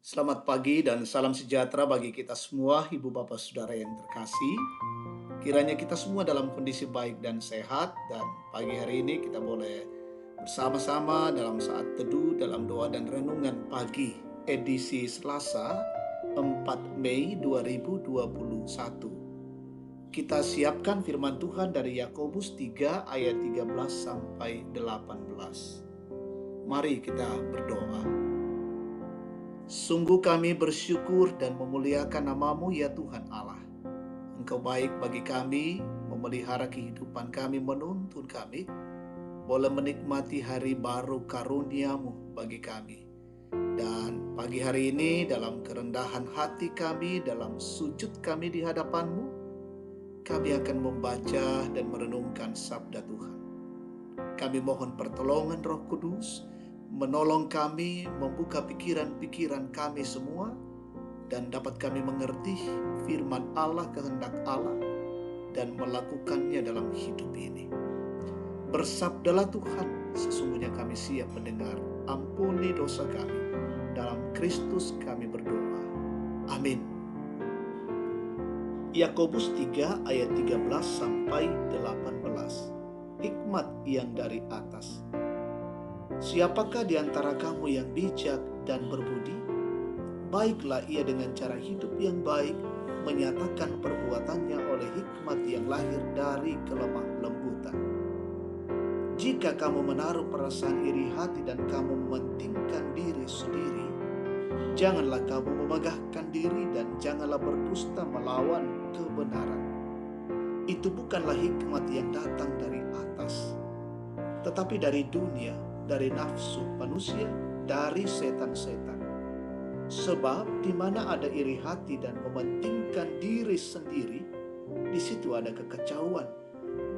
Selamat pagi dan salam sejahtera bagi kita semua, Ibu Bapak Saudara yang terkasih. Kiranya kita semua dalam kondisi baik dan sehat, dan pagi hari ini kita boleh bersama-sama dalam saat teduh dalam doa dan renungan pagi edisi Selasa 4 Mei 2021. Kita siapkan firman Tuhan dari Yakobus 3 ayat 13 sampai 18. Mari kita berdoa. Sungguh kami bersyukur dan memuliakan nama-Mu ya Tuhan Allah. Engkau baik bagi kami, memelihara kehidupan kami, menuntun kami, boleh menikmati hari baru karunia-Mu bagi kami. Dan pagi hari ini dalam kerendahan hati kami, dalam sujud kami di hadapan-Mu, kami akan membaca dan merenungkan sabda Tuhan. Kami mohon pertolongan Roh Kudus, menolong kami membuka pikiran-pikiran kami semua, dan dapat kami mengerti firman Allah, kehendak Allah, dan melakukannya dalam hidup ini. Bersabdalah Tuhan, sesungguhnya kami siap mendengar. Ampuni dosa kami, dalam Kristus kami berdoa. Amin. Yakobus 3 ayat 13 sampai 18. Hikmat yang dari atas. Siapakah di antara kamu yang bijak dan berbudi? Baiklah ia dengan cara hidup yang baik, menyatakan perbuatannya oleh hikmat yang lahir dari kelemah lembutan. Jika kamu menaruh perasaan iri hati dan kamu mementingkan diri sendiri, janganlah kamu memegahkan diri dan janganlah berdusta melawan kebenaran. Itu bukanlah hikmat yang datang dari atas, tetapi dari dunia, dari nafsu manusia, dari setan-setan. Sebab di mana ada iri hati dan mementingkan diri sendiri, di situ ada kekacauan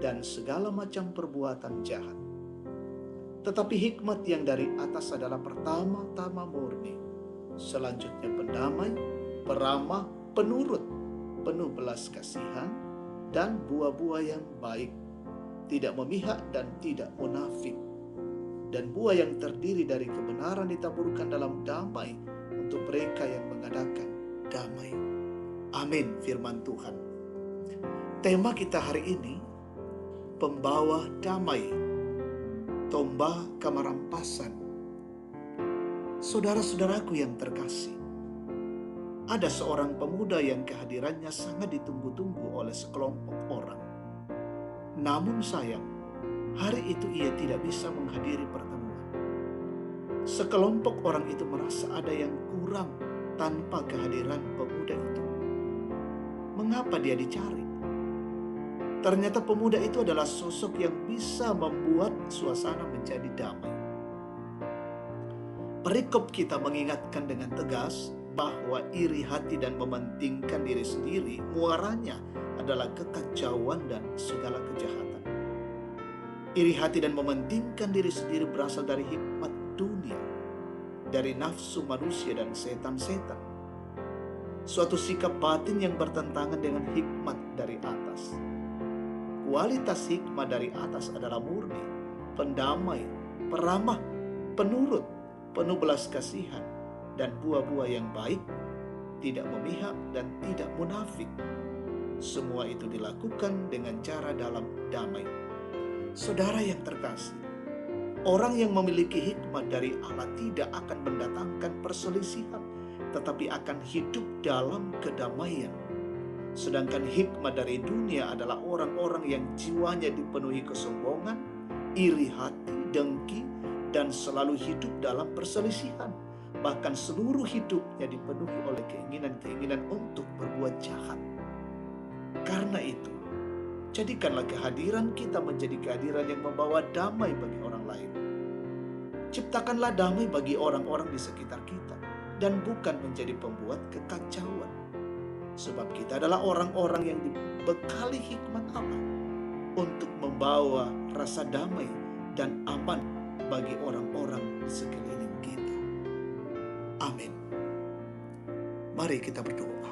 dan segala macam perbuatan jahat. Tetapi hikmat yang dari atas adalah pertama-tama murni, selanjutnya pendamai, peramah, penurut, penuh belas kasihan, dan buah-buah yang baik, tidak memihak dan tidak munafik. Dan buah yang terdiri dari kebenaran ditaburkan dalam damai untuk mereka yang mengadakan damai. Amin, firman Tuhan. Tema kita hari ini, pembawa damai, tomba kamarampasan. Saudara-saudaraku yang terkasih, ada seorang pemuda yang kehadirannya sangat ditunggu-tunggu oleh sekelompok orang. Namun sayang, hari itu ia tidak bisa menghadiri pertemuan. Sekelompok orang itu merasa ada yang kurang tanpa kehadiran pemuda itu. Mengapa dia dicari? Ternyata pemuda itu adalah sosok yang bisa membuat suasana menjadi damai. Perikop kita mengingatkan dengan tegas bahwa iri hati dan mementingkan diri sendiri muaranya adalah kekacauan dan segala kejahatan. Iri hati dan mementingkan diri sendiri berasal dari hikmat dunia, dari nafsu manusia dan setan-setan. Suatu sikap batin yang bertentangan dengan hikmat dari atas. Kualitas hikmat dari atas adalah murni, pendamai, peramah, penurut, penuh belas kasihan, dan buah-buah yang baik, tidak memihak dan tidak munafik. Semua itu dilakukan dengan cara dalam damai. Saudara yang terkasih, orang yang memiliki hikmat dari Allah tidak akan mendatangkan perselisihan, tetapi akan hidup dalam kedamaian. Sedangkan hikmat dari dunia adalah orang-orang yang jiwanya dipenuhi kesombongan, iri hati, dengki, dan selalu hidup dalam perselisihan. Bahkan seluruh hidupnya dipenuhi oleh keinginan-keinginan untuk berbuat jahat. Karena itu, jadikanlah kehadiran kita menjadi kehadiran yang membawa damai bagi orang lain. Ciptakanlah damai bagi orang-orang di sekitar kita, dan bukan menjadi pembuat kekacauan. Sebab kita adalah orang-orang yang dibekali hikmat Allah untuk membawa rasa damai dan aman bagi orang-orang di sekeliling kita. Amin. Mari kita berdoa.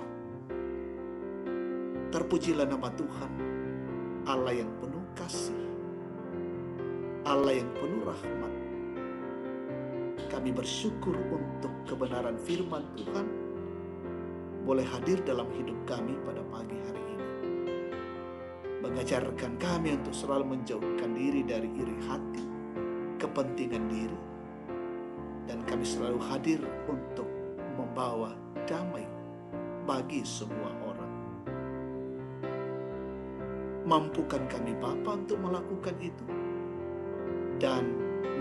Terpujilah nama Tuhan, Allah yang penuh kasih, Allah yang penuh rahmat. Kami bersyukur untuk kebenaran firman Tuhan boleh hadir dalam hidup kami pada pagi hari ini. Mengajarkan kami untuk selalu menjauhkan diri dari iri hati, kepentingan diri, dan kami selalu hadir untuk membawa damai bagi semua orang. Mampukan kami Bapa untuk melakukan itu dan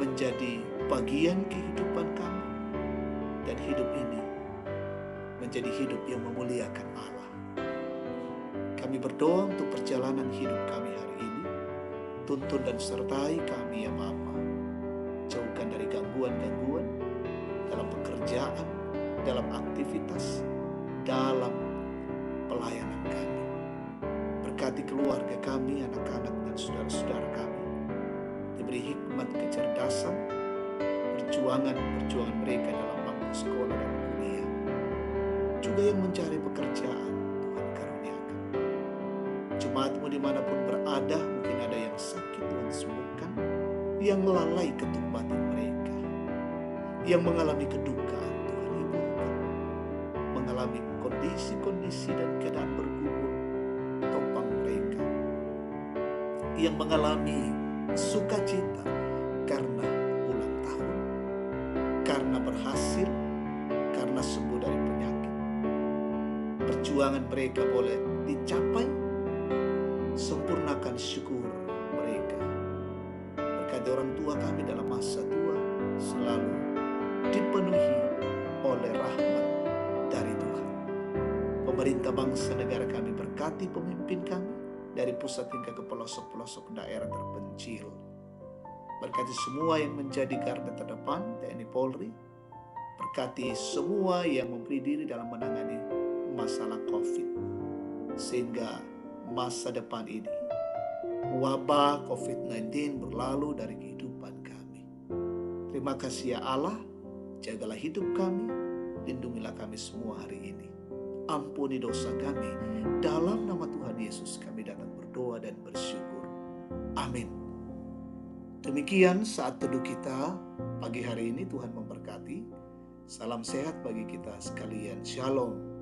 menjadi bagian kehidupan kami, dan hidup ini menjadi hidup yang memuliakan Allah. Kami berdoa untuk perjalanan hidup kami hari ini. Tuntun dan sertai kami ya Bapa. Jauhkan dari gangguan-gangguan dalam pekerjaan, dalam aktivitas, dalam pelayanan kami. Berkati keluarga kami, anak-anak dan saudara-saudara kami. Diberi hikmat, kecerdasan, perjuangan mereka dalam bangku sekolah dan kuliah. Juga yang mencari pekerjaan, Tuhan karuniakan. Jemaat-Mu dimanapun berada, mungkin ada yang sakit, Tuhan sembuhkan. Yang lalai ketuk batin mereka, yang mengalami kedukaan, Tuhan hiburkan. Mengalami kondisi-kondisi dan keadaan bergumul, topang mereka. Yang mengalami sukacita karena ulang tahun, karena berhasil, karena sembuh dari penyakit. Perjuangan mereka boleh dicapai, sempurnakan syukur mereka. Berkati orang tua kami dalam masa tua selalu dipenuhi oleh rahmat dari Tuhan. Pemerintah bangsa negara kami berkati pemimpin kami dari pusat hingga ke pelosok-pelosok daerah terpencil. Berkati semua yang menjadi garda terdepan TNI Polri. Berkati semua yang memberi diri dalam menangani masalah COVID. Sehingga masa depan ini, wabah COVID-19 berlalu dari kehidupan kami. Terima kasih ya Allah, jagalah hidup kami, lindungilah kami semua hari ini. Ampuni dosa kami, dalam nama Tuhan Yesus kami datang berdoa dan bersyukur. Amin. Demikian saat teduh kita pagi hari ini, Tuhan memberkati. Salam sehat bagi kita sekalian. Shalom.